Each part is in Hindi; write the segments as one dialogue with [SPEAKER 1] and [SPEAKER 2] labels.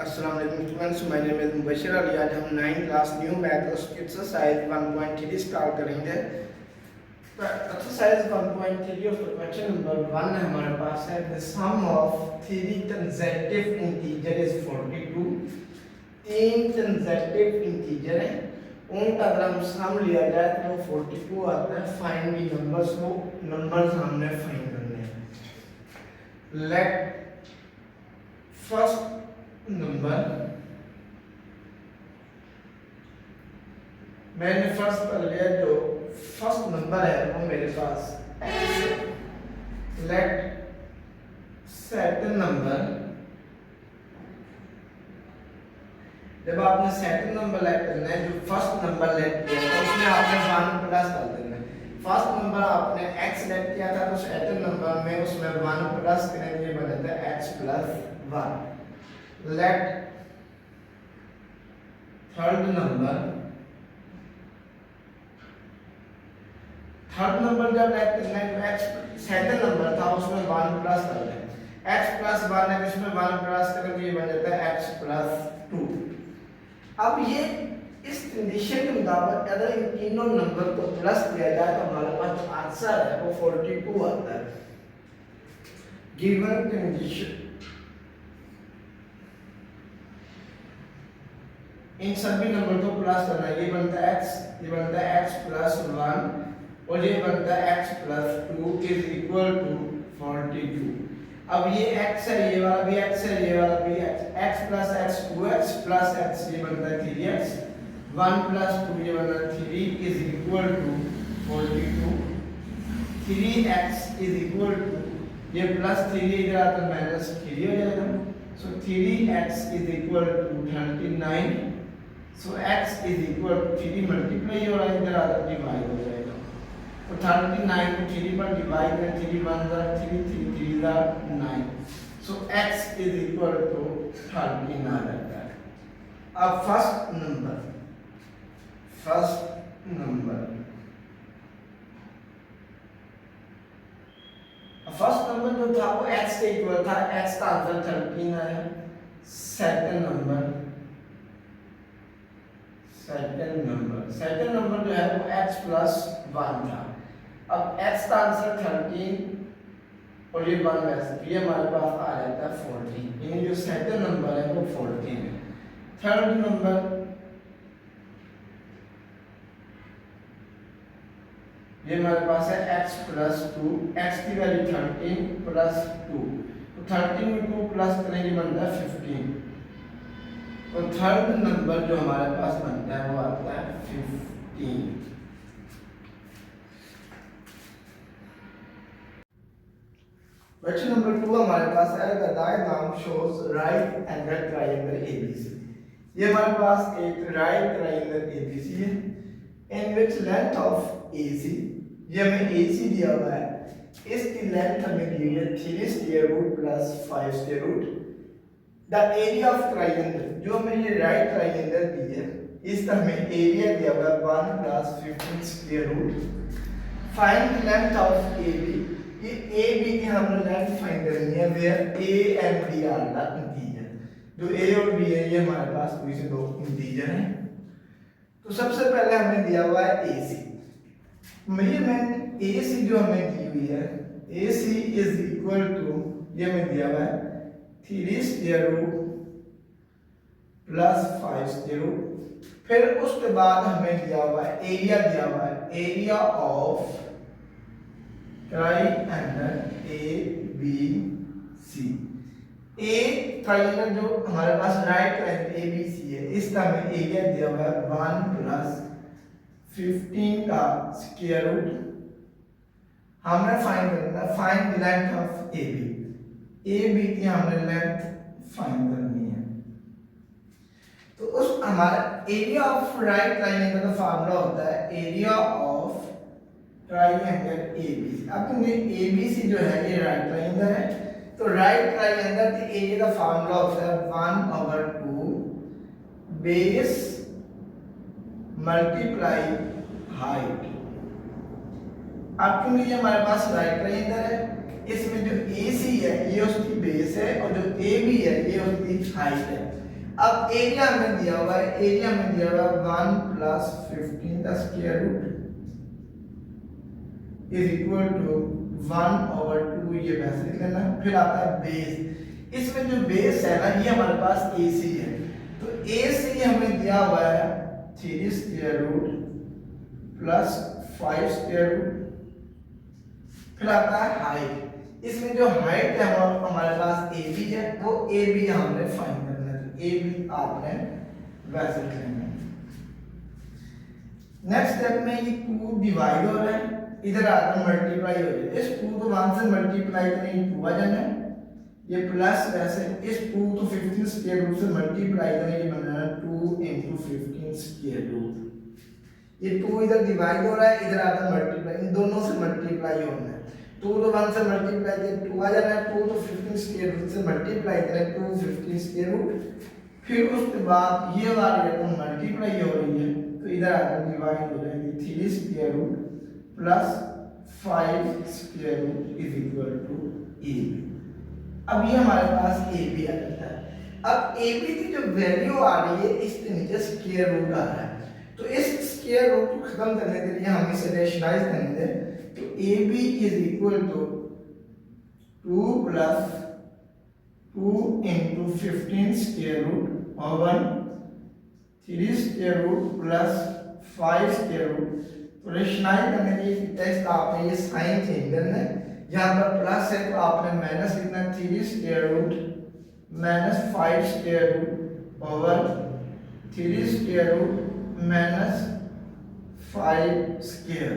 [SPEAKER 1] अस्सलाम वालेकुम students, my name is Mubashir Ali. आज हम 9th class new math exercise 1.3 start करेंगे। तो एक्सरसाइज 1.3 उसका क्वेश्चन नंबर 1 है हमारे पास है the sum of three consecutive integer is 42। तीन कंसेक्यूटिव इंटीजर है, उनका अगर हम सम लिया जाए तो वो 42 आता है। फाइंड द नंबर्स, वो नंबर्स हमने फाइंड करने हैं। लेट फर्स्ट नंबर, मैंने फर्स्ट कर लिया, जो फर्स्ट नंबर है वो मेरे पास x। लेट सेकंड नंबर, जब आपने सेकंड नंबर लेट करना है, जो फर्स्ट नंबर लेट किया तो उसमें आपने 1 प्लस कर देना है। फर्स्ट नंबर आपने x लेट किया था तो सेकंड नंबर में उसमें 1 प्लस करेंगे, बन जाता है x plus 1। Let third number, third number जब लेट करना है तो x सेकंड नंबर था उसमें 1 प्लस कर दें। x प्लस 1 है तो इसमें 1 प्लस करेंगे, ये बन जाता है x प्लस 2। अब ये इस कंडीशन के मुताबिक अगर इन तीनों नंबर को प्लस किया जाए तो हमारे पास जो आंसर है वो 42 आता है। गिवन कंडीशन, इन सभी नंबर को प्लस करना है। ये बनता है x, ये बनता है x प्लस 1 और ये बनता है x plus 2 is equal to 42। अब ये x है, ये वाला भी x है, ये वाला भी x plus x 2x plus x, ये बनता है 3x। 1 प्लस 2 ये बनता है 3 is equal to 42। 3x is equal to, ये प्लस 3 इधर आता है माइनस 3 हो जाएगा। So 3x is equal to 39। So x is equal to 3 multiply हो रहा है, इधर आकर डिवाइड हो जाएगा। तो 39 को 3 पर डिवाइड करें, 3 1 जा 3 3 3 जा 9। सो x इज इक्वल टू 39 आता है। अब फर्स्ट नंबर, फर्स्ट नंबर जो था वो x के इक्वल था, x का आंसर 13 है। सेकंड नंबर, सेकंड नंबर जो है वो x प्लस 1 था। अब x का आंसर 13 और ये 1 वैसे, ये हमारे पास आ जाता है 14। यानी जो सेकंड नंबर है वो 14 है। थर्ड नंबर, ये हमारे पास है x प्लस 2, x की वैल्यू 13 प्लस 2, तो 13 में 2 प्लस करेंगे बनता है 15। तो थर्ड नंबर जो हमारे पास बनता है वो आता है 15। क्वेश्चन नंबर 2 हमारे पास है the diagram shows right angle triangle ABC. ये हमारे पास एक राइट ट्रायंगल एबीसी है इन विच लेंथ ऑफ एसी, ये हमें एसी दिया हुआ है, इसकी लेंथ हमें दी है 3 square root plus 5 square root. The area of triangle, जो हमें ये राइट ट्रायंगल दी है इसका हमें एरिया दिया हुआ है 1 plus 15 square root. Find the length of AB, ये एबी की हमने लेंथ फाइंड करनी है where A and B are the integer. जो ए और बी है ये हमारे पास कोई से दो इंटीजर हैं। तो सबसे पहले हमें दिया हुआ है एसी, मेजरमेंट एसी जो हमें दी हुई है, एसी इज इक्वल टू, ये हमें दिया हुआ है 3 square root plus 5 square root. फिर उसके बाद हमें दिया हुआ है एरिया, दिया हुआ है area of triangle A B C. A triangle जो हमारे पास right triangle A B C है, इसका हमें एरिया दिया हुआ है 1 प्लस 15 का स्क्वायर रूट। हमने फाइंड करना है, find the length of A B की हमने लेंथ फाइंड करनी है। तो उस हमारा एरिया ऑफ राइट ट्रायंगल का फार्मूला होता है एरिया ऑफ ट्रायंगल एबीसी। अब क्योंकि एबीसी जो है ये राइट ट्रायंगल है, तो राइट ट्रायंगल के एरिया का फार्मूला होता है 1/2 बेस मल्टीप्लाई हाइट। अब क्योंकि ये हमारे पास राइट ट्रायंगल है, इसमें जो AC है ये उसकी बेस है और जो AB है ये उसकी हाइट है। अब एरिया हमें दिया हुआ है, एरिया हमें दिया हुआ है 1 प्लस 15 का square root is equal to 1/2, ये वैसे लिख लेना। फिर आता है बेस, इसमें जो बेस है ना ये हमारे पास AC है, तो AC हमें दिया हुआ है 3 square root plus 5 square root. फिर आता है हाइट, इसमें जो हाइट है हमारे पास AB है, वो AB हमने फाइंड करना है, तो AB आपने वैसे लिख लेना। नेक्स्ट स्टेप में ये 2 डिवाइड हो रहा है, इधर आकर मल्टीप्लाई हो जाए, इस 2 को 1 से मल्टीप्लाई करें 2 आ जाना है, ये प्लस वैसे इस 2 तो 15 स्क्वायर रूट से मल्टीप्लाई करें, ये बन रहा है 2 × 15 स्क्वायर रूट। ये 2 इधर डिवाइड हो रहा है, इधर आकर मल्टीप्लाई, इन दोनों से मल्टीप्लाई होना है, 2 तो 1 से मल्टीप्लाई करें 2 आ जाना है, 2 तो 15 स्क्वायर रूट से मल्टीप्लाई करें 2 15 स्क्वायर रूट। फिर उसके बाद ये वाली रकम मल्टीप्लाई हो रही है, तो इधर आकर डिवाइड हो जाएगी 3 square root plus 5 square root is equal to AB। अब ये हमारे पास AB आ जाता है। अब AB की जो वैल्यू आ रही है इसके नीचे स्क्वायर रूट आ रहा है, तो इस स्क्वायर रूट को खत्म करने के लिए हम इसे रेशनलाइज करेंगे, तो AB is equal to 2 plus 2 × 15 square root over 3 square root plus 5 square root. तो रेशनलाइज करने के लिए टेस्ट आपने ये साइन चेंज करना है, यहाँ पर प्लस है तो आपने माइनस लिखना, 3 square root minus 5 square root over 3 square root minus 5 square.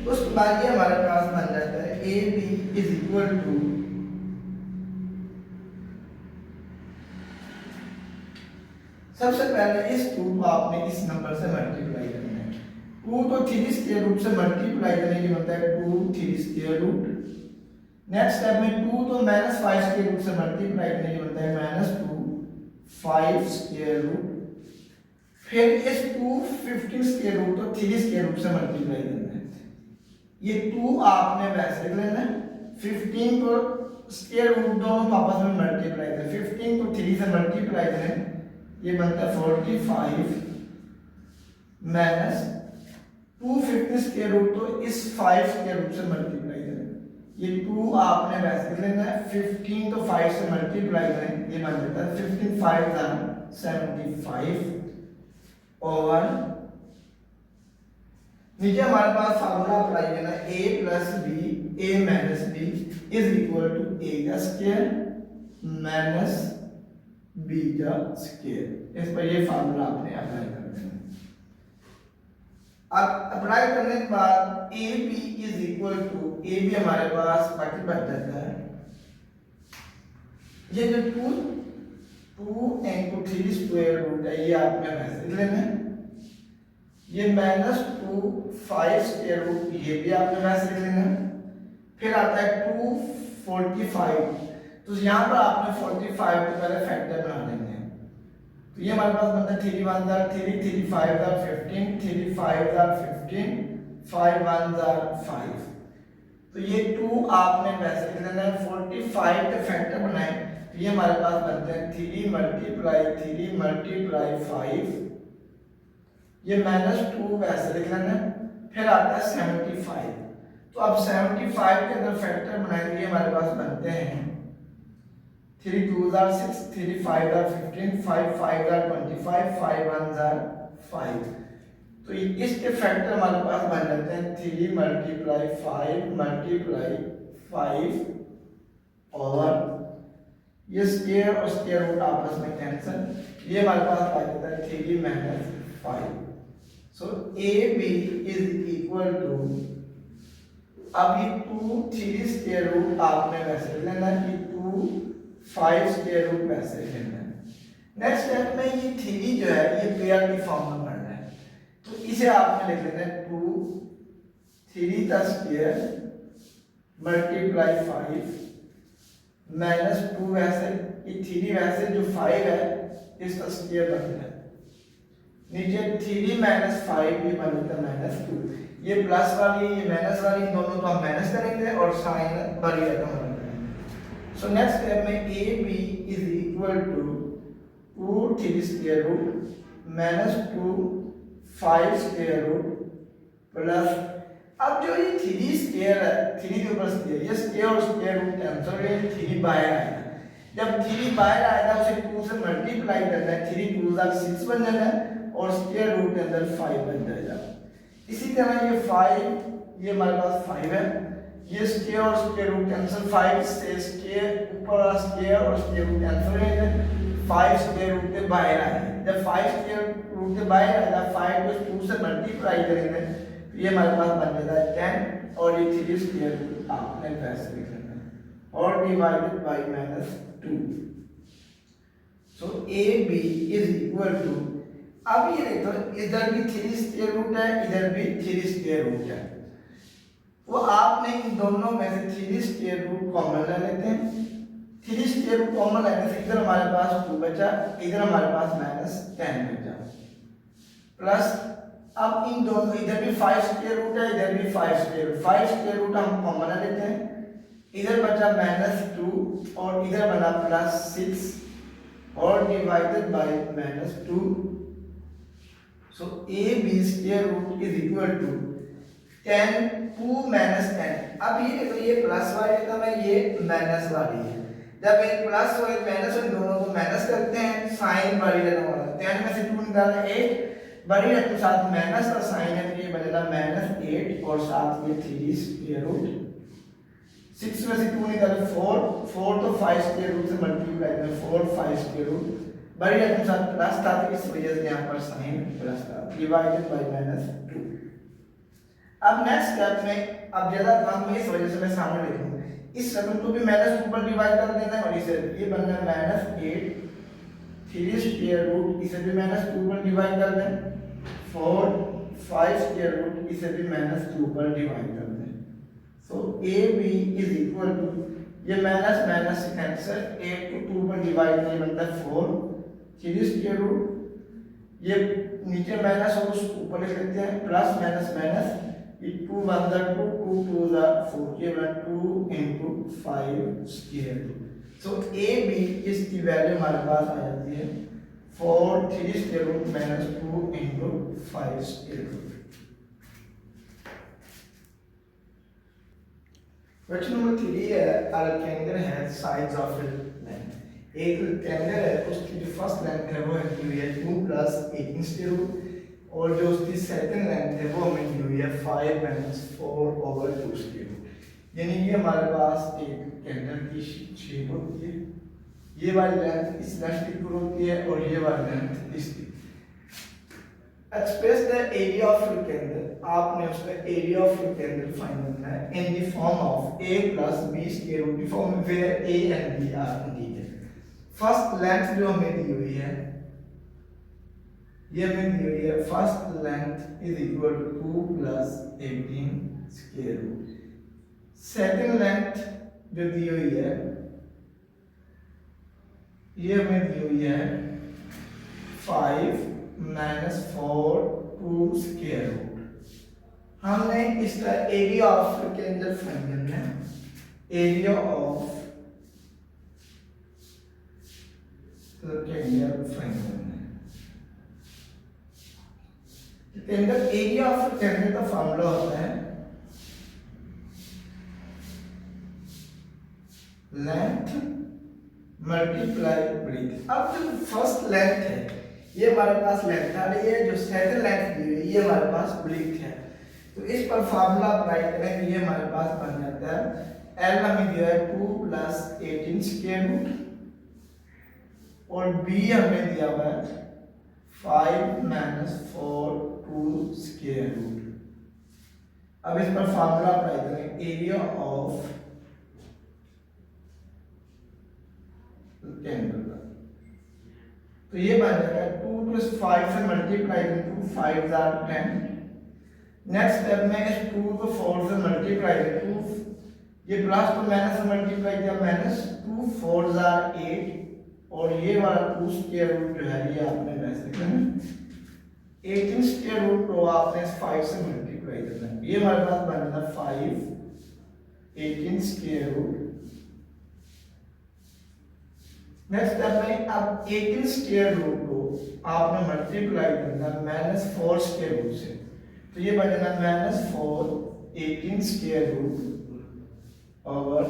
[SPEAKER 1] उसके बाद ये हमारे पास बन जाता है AB इज इक्वल टू सबसे पहले इस 2 को आपने इस नंबर से मल्टीप्लाई करना है, 2 तो 3 स्क्वायर रूट से मल्टीप्लाई करने के बनता है 2 3 स्क्वायर रूट। नेक्स्ट स्टेप में 2 तो माइनस 5 स्क्वायर रूट से मल्टीप्लाई करने के बनता है -2 5 स्क्वायर रूट। फिर इस 2 15 स्क्वायर रूट तो 3 स्क्वायर रूट से मल्टीप्लाई करना है, ये 2 आपने वैसे लिख लेना है, 15 को स्क्वायर रूट दोनों आपस में मल्टीप्लाई करें, 15 को 3 से मल्टीप्लाई करें, ये बनता है 45 माइनस 2 15 स्क्वायर रूट तो इस 5 स्क्वायर रूट से मल्टीप्लाई करें, ये 2 आपने वैसे लेना है, 15 तो 5 से मल्टीप्लाई करें, ये बन जाता है 15 5 75 ओवर नीचे हमारे पास फार्मूला अप्लाई करना है, a plus b a minus b is equal to a का स्क्वायर माइनस b का स्क्वायर। इस पर ये फार्मूला आपने अप्लाई कर देना। अब अप्लाई करने के बाद AB is equal to AB हमारे पास बाकी बच जाता है, ये जो 2 × 3 स्क्वायर रूट है ये आपने वैसे लेना है, ये -2 5 स्क्वायर रूट ये भी आपने वैसे लेना है। फिर आता है 2 45, तो यहाँ पर आपने 45 को पहले फैक्टर बना देंगे, तो ये हमारे पास बनता है 3 1 3 3 5 15 3 5 15 5 1 5, तो ये 2 आपने वैसे लिख लेना है। 45 के फैक्टर बनाए तो ये हमारे पास बनते हैं 3 × 5, ये -2 वैसे लिख लेना है। फिर आता है 75, तो अब 75 के अंदर फैक्टर बनाएंगे, हमारे पास बनते हैं 3 2 6 3 5 15 5 5 25 5 1 5, तो इसके फैक्टर हमारे पास बन जाते हैं 3 × 5 × 5 और ये स्क्वायर और स्क्वायर रूट आपस में कैंसिल, ये हमारे पास आ जाता है 3 - 5। सो AB इज इक्वल टू, अब ये 2 3 स्क्वायर रूट आपने वैसे लेना कि 2 5 स्क्वायर रूट वैसे लेना है। नेक्स्ट स्टेप में ये 3 जो है ये पेयर की फॉर्म में बढ़ रहा है, तो इसे आपने लिख लेना है 2 3 का स्क्वायर × 5 -2 वैसे, ये 3 वैसे जो 5 है इसका स्क्वायर बन रहा है, नीचे 3 - 5 ये बन जाता है -2, ये प्लस वाली ये माइनस वाली दोनों को हम माइनस करेंगे और साइन बड़ी रकम बन रहा है। सो नेक्स्ट स्टेप में AB is equal equal to 2 3 square root minus 2 5 square root plus, अब जो ये 3 स्क्वायर है, 3 के ऊपर स्क्वायर, ये स्क्वायर और स्क्वायर रूट कैंसिल हो गए, 3 बाहर आएगा। जब 3 बाहर आएगा उसे 2 से मल्टीप्लाई करना है, 3 2 6 बन जाना है और स्क्वायर रूट के अंदर 5 बन जाएगा। इसी तरह ये 5, ये हमारे पास 5 है, ये स्क्वायर और स्क्वायर रूट कैंसिल, 5 से स्क्वायर ऊपर वाला स्क्वायर और स्क्वायर रूट कैंसिल हो जाएगा, 5 स्क्वायर रूट के बाहर आएगा। जब 5 स्क्वायर रूट के बाहर आएगा, 5 को 2 से मल्टीप्लाई करेंगे तो ये हमारे पास बन जाता है 10 और ये 3 स्क्वायर रूट आपने वैसे लिखना है और divided by -2। So AB is equal to, अब ये देखो इधर भी 3 स्क्वायर रूट है, इधर भी 3 स्क्वायर रूट है, वो आपने इन दोनों में से 3 स्क्वायर रूट कॉमन ले लेते हैं। 3 स्क्वायर रूट कॉमन लेने से इधर हमारे पास 2 बचा, इधर हमारे पास -10 बचा, प्लस अब इन दोनों, इधर भी 5 स्क्वायर रूट है, इधर भी 5 स्क्वायर रूट, 5 स्क्वायर रूट हम कॉमन ले लेते हैं, इधर बचा -2 और इधर बना +6 और divided by -2। So AB square root is equal to 10 2 -10। अब ये देखो ये प्लस वाली टर्म है, ये माइनस वाली है, जब ये प्लस और माइनस इन दोनों को माइनस करते हैं, साइन बड़ी रकम वाला 10 में से 2 निकालना 8, बड़ी रकम साथ माइनस का साइन है तो ये बनेगा -8 और साथ ये 3 स्क्वायर रूट, 6 में से 2 निकाले 4, 4 तो 5 स्क्वायर रूट से मल्टीप्लाई करें, 4 5 स्क्वायर रूट, बड़ी रकम साथ प्लस था तो इस वजह से यहाँ पर साइन प्लस था, डिवाइडेड बाय -2। अब नेक्स्ट स्टेप में, अब ज्यादा काम में इस वजह से मैं सामने लिखूंगा, इस रकम को भी -2 पर डिवाइड कर देना है और इसे ये बनना है -8 3 स्क्वायर रूट, इसे भी -2 पर डिवाइड कर दें, 4 5 स्क्वायर रूट, इसे भी -2 पर डिवाइड कर दें। सो AB इज इक्वल टू, ये माइनस माइनस कैंसिल, 8 को 2 पर डिवाइड नहीं बनता 4 3 स्क्वायर रूट, ये नीचे माइनस और उस ऊपर लिख लेते हैं, प्लस माइनस माइनस, ये 2 1 2 2 2 4, ये बना 2 into 5 square root. So AB इसकी वैल्यू हमारे पास आ जाती है 4 3 square root -2 into 5 square root. Question number 3 है, a rectangle has sides of length। एक रेक्टेंगल है, उसकी जो फर्स्ट लेंथ है वो है दी हुई है 2 + 18 स्क्वायर रूट और जो उसकी सेकंड लेंथ है वो हमें दी हुई है 5 - 4/2 स्क्वायर रूट। यानी ये हमारे पास एक रेक्टेंगल की शेप होती है, ये वाली लेंथ इस लेंथ की इक्वल होती है और ये वाली लेंथ इसकी। Express the area of rectangle, आपने उसका एरिया ऑफ रेक्टेंगल फाइंड करना है in the form of a + b square root, form where a and b are integer. First length जो हमें दी हुई है, ये हमें दी हुई है first length is equal to 2 + 18 square root. Second length जो दी हुई है, ये हमें दी हुई है 5 - 4 2 स्क्वायर रूट। हमने इसका एरिया ऑफ रेक्टेंगल फाइंड करना है, एरिया ऑफ रेक्टेंगल फाइंड करना है। रेक्टेंगल एरिया ऑफ रेक्टेंगल का फार्मूला होता है लेंथ मल्टीप्लाई ब्रेथ। अब जो फर्स्ट लेंथ है ये हमारे पास लेंथ आ रही है, जो सेकंड लेंथ दी हुई है ये हमारे पास ब्रेथ है, तो इस पर फार्मूला अप्लाई करें तो ये हमारे पास बन जाता है L हमें दिया है 2 + 18 स्क्वायर रूट और B हमें दिया हुआ है 5 - 4 2 स्क्वायर रूट। अब इस पर फार्मूला अप्लाई करें, एरिया ऑफ रेक्टेंगल, तो ये बन जाएगा 2 + 5 से मल्टीप्लाई करें 2 5 are 10। नेक्स्ट स्टेप में इस 2 को 4 से मल्टीप्लाई करें, 2 ये प्लस तो माइनस से मल्टीप्लाई किया -2 4 are 8 और ये वाला 2 स्क्वायर रूट जो है ये आपने वैसे करना 18 स्क्वायर रूट को आपने 5 से मल्टीप्लाई करना है, ये हमारे पास बन जाता 5 18 स्क्वायर रूट नेक्स्ट स्टेप में अब 18 स्क्वायर रूट को आपने मल्टीप्लाई करना -4 स्क्वायर रूट से, तो ये बन जाना -4 18 square root over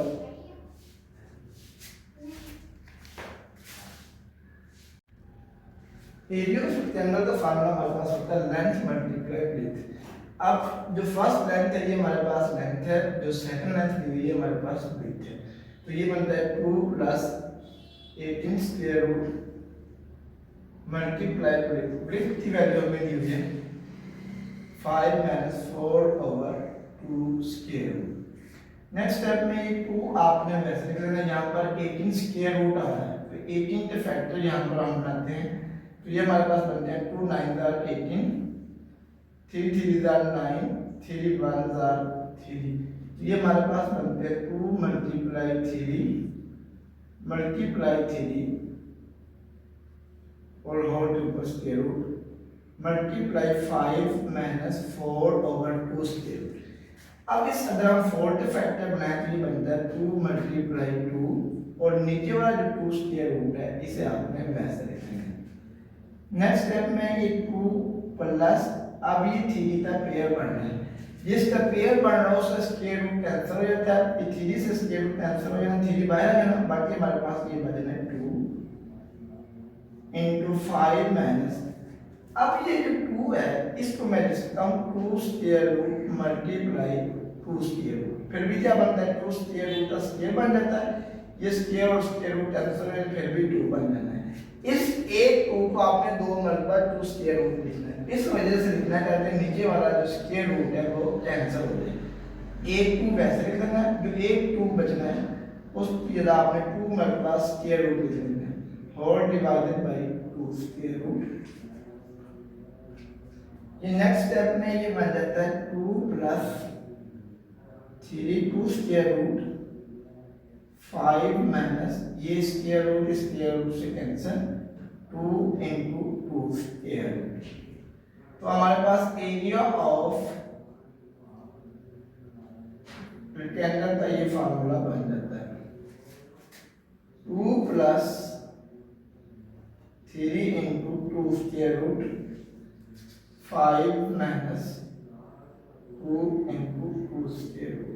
[SPEAKER 1] area of rectangle का फार्मूला हमारे पास होता है लेंथ मल्टीप्लाई ब्रेथ। अब जो फर्स्ट लेंथ है ये हमारे पास लेंथ है, जो सेकंड लेंथ दी हुई है हमारे पास ब्रेथ है, तो ये बनता है 2 plus 18 square root multiply breadth की वैल्यू हमें दी हुई है 5 minus 4 over 2 square root. Next step में ये 2 आपने वैसे लिख लेना, यहाँ पर 18 स्क्वायर रूट आ रहा है तो 18 के फैक्टर यहाँ पर हम बनाते हैं, तो ये हमारे पास बनते हैं 2 9 जार 18, 3 3 जार 9, 3 1 जार 3, तो ये हमारे पास बनते हैं 2 मल्टीप्लाई 3 और होल टू ऊपर square root multiply 5 minus 4 over 2 square root. अब इस अगर हम 4 के फैक्टर बनाए तो ये बनता है 2 मल्टीप्लाई 2 और नीचे वाला जो 2 स्क्वायर रूट है इसे आपने वैसे लिखना है। नेक्स्ट स्टेप में ये 2 प्लस अब ये 3 का पेयर बनना है, जिसका पेयर बन रहा है उसका स्क्वायर रूट कैंसिल हो जाता है, 3 से स्क्वायर रूट कैंसिल हो जाना, 3 बाहर आ जाना, बाकी हमारे पास ये बचना है 2 इंटू 5 माइनस, अब ये जो 2 है इसको मैं लिख सकता हूँ 2 square root multiply 2 square root, फिर भी क्या बनता है 2 स्क्वायर रूट का स्क्वायर बन जाता है, ये स्क्वायर और स्क्वायर रूट कैंसिल हो जाए फिर भी 2 बन जाना है। इस एक 2 को आपने 2 मरतबा 2 स्क्वायर रूट लिखना है, इस वजह से लिखना कहते हैं नीचे वाला जो स्क्वायर रूट है वो कैंसिल हो जाए। एक 2 वैसे लिख देना, जो एक 2 बचना है उसकी जगह आपने 2 मरतबा स्क्वायर रूट लिख देना है, whole divided by 2 square root. ये नेक्स्ट स्टेप में ये बन जाता है 2 प्लस 3 2 स्क्वायर रूट 5 माइनस ये स्क्वायर रूट से कैंसिल 2 इंटू 2 स्क्वायर रूट, तो हमारे पास एरिया ऑफ रेक्टेंगल का ये फार्मूला बन जाता है 2 plus 3 into 2 square root 5 minus 2 into 2 square root.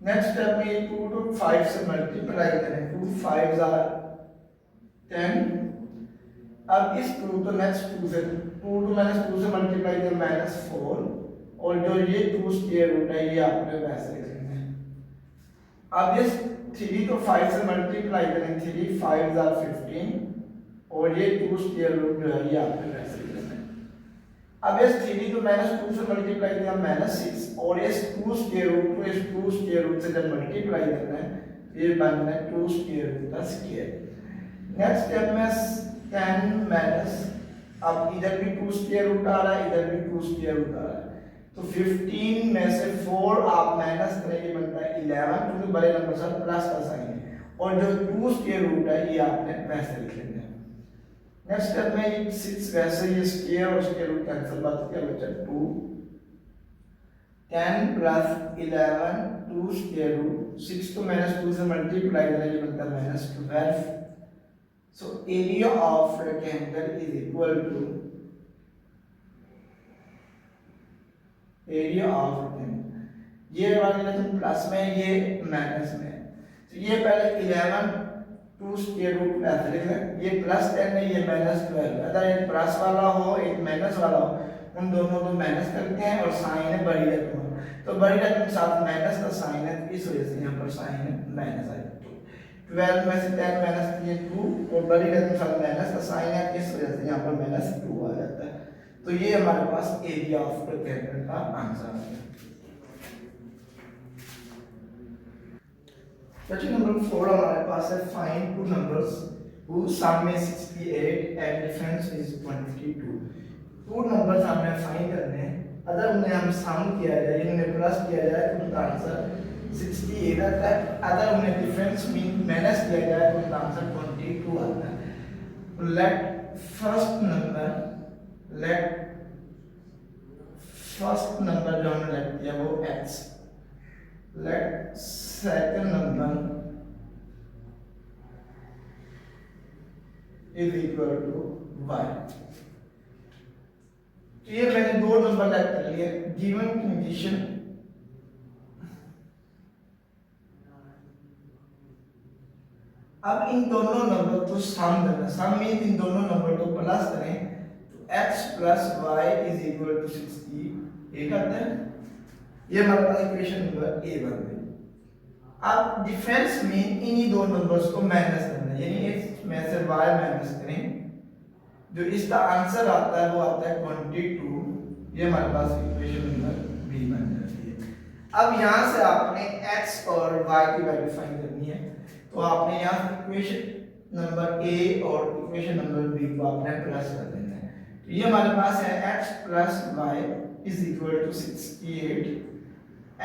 [SPEAKER 1] Next step में 2 को 5 से मल्टीप्लाई करें, 2 5 आर 10, अब इस 2 को नेक्स्ट 2 से 2 माइनस 2 से मल्टीप्लाई करें -4 और जो ये 2 स्क्वायर रूट है ये आपने वैसे लिखना है। अब इस 3 को 5 से मल्टीप्लाई करें 3 5 आर 15 और ये 2 स्क्वायर रूट जो है ये आपने वैसे लिखना है। अब इस 3 को -2 से मल्टीप्लाई किया -6 और इस 2 स्क्वायर रूट को इस 2 स्क्वायर रूट से जब मल्टीप्लाई करना है ये बनना है 2 स्क्वायर रूट का स्क्वायर। नेक्स्ट स्टेप में 10 माइनस, अब इधर भी 2 स्क्वायर रूट आ रहा है इधर भी 2 स्क्वायर रूट आ रहा है, तो 15 में से 4 आप माइनस करेंगे बनता है 11 क्योंकि बड़े नंबर से प्लस का साइन है और जो 2 स्क्वायर रूट है ये आपने वैसे लिख लेना है। नेक्स्ट स्टेप में 6 वैसे ये स्क्वायर और स्क्वायर रूट कैंसिल, बात क्या बचा 2 10 प्लस 11 2 स्क्वायर रूट 6 को -2 से मल्टीप्लाई करें ये बनता है -12, so area of rectangle is equal to area of rectangle, ये वाली लेकिन प्लस में ये माइनस में, तो ये पहले 11 2 स्क्वायर रूट में ऐसे लिख लें, ये +10 है ये -12, अगर एक प्लस वाला हो एक माइनस वाला हो उन दोनों को माइनस करते हैं और साइन है बड़ी रकम, तो बड़ी रकम के साथ माइनस का साइन है इस वजह से यहाँ पर साइन है माइनस आएगा। 12 में से 10 माइनस किए 2 और बड़ी रकम के साथ माइनस का साइन है इस वजह से यहाँ पर -2 आ जाता है, तो ये हमारे पास एरिया ऑफ रेक्टेंगल का आंसर है। क्वेश्चन नंबर 4 हमारे पास है find two numbers whose sum is 68 and difference is 22। Two numbers हमें फाइंड करने हैं, अगर उन्हें हम सम किया जाए इन्हें प्लस किया जाए तो उनका आंसर 68 आता है, अगर उन्हें डिफरेंस मीन माइनस किया जाए तो उनका आंसर 22 आता है। लेट फर्स्ट नंबर जो हमने लेट किया वो x, let second number is equal to y। तो ये मैंने दो नंबर लेट कर लिए गिवन कंडीशन। अब इन दोनों नंबर को सम करना, सम मीन इन दोनों नंबर को प्लस करें तो x plus Y is equal to 68 आता है। ये हमारे पास इक्वेशन नंबर ए बन गई। अब डिफरेंस में इन्हीं दो नंबर्स को माइनस करना है, यानी इसमें से y माइनस करें, जो इसका आंसर आता है वो आता है 22। ये हमारे पास इक्वेशन नंबर बी बन जाती है। अब यहाँ से आपने x और y की वैल्यू फाइंड करनी है, तो आपने यहाँ इक्वेशन नंबर ए और इक्वेशन नंबर बी को आपने प्लस कर देना है। तो ये हमारे पास है x plus Y is equal to 68,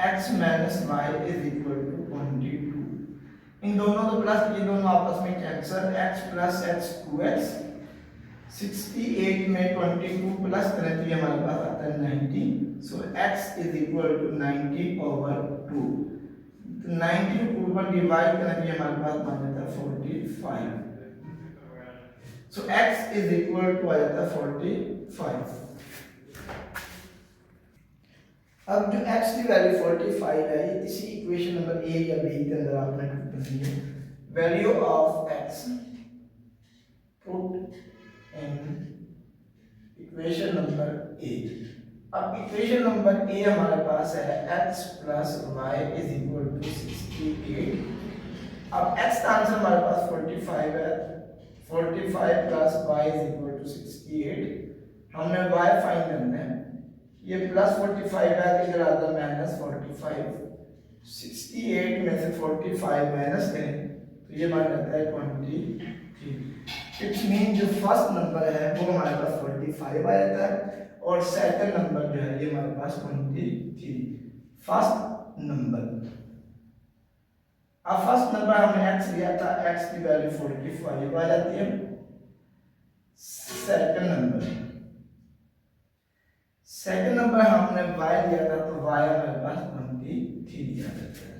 [SPEAKER 1] x minus Y is equal to 22। इन दोनों को प्लस, ये दोनों आपस में cancel, x plus x 2x, 68 में 22 प्लस करें तो ये हमारे पास आता है 90। So x is equal to 90 over 2। 90 को ऊपर डिवाइड करें तो ये हमारे पास बन जाता है 45। सो x इज इक्वल टू आ जाता है 45। अब जो x की वैल्यू 45 है, इसी इक्वेशन नंबर ए या बी के अंदर आपने पुट करनी है। Value of x put in equation number A. अब इक्वेशन नंबर ए हमारे पास है x plus Y is equal to 68। अब x का आंसर हमारे पास 45 है, 45 plus Y is equal to 68। हमने y फाइंड करना है, ये प्लस 45 है, इधर आता है माइनस 45। 68 में से 45 माइनस करें तो ये बन जाता है 23। इट्स मीन जो फर्स्ट नंबर है वो हमारे पास 45 आ जाता है और सेकंड नंबर जो है ये हमारे पास 23। फर्स्ट नंबर, अब फर्स्ट नंबर हमने x लिया था, x की वैल्यू 45 आ जाती है। सेकंड नंबर हमने y लिया था तो y हमारे पास 23 आ जाता है।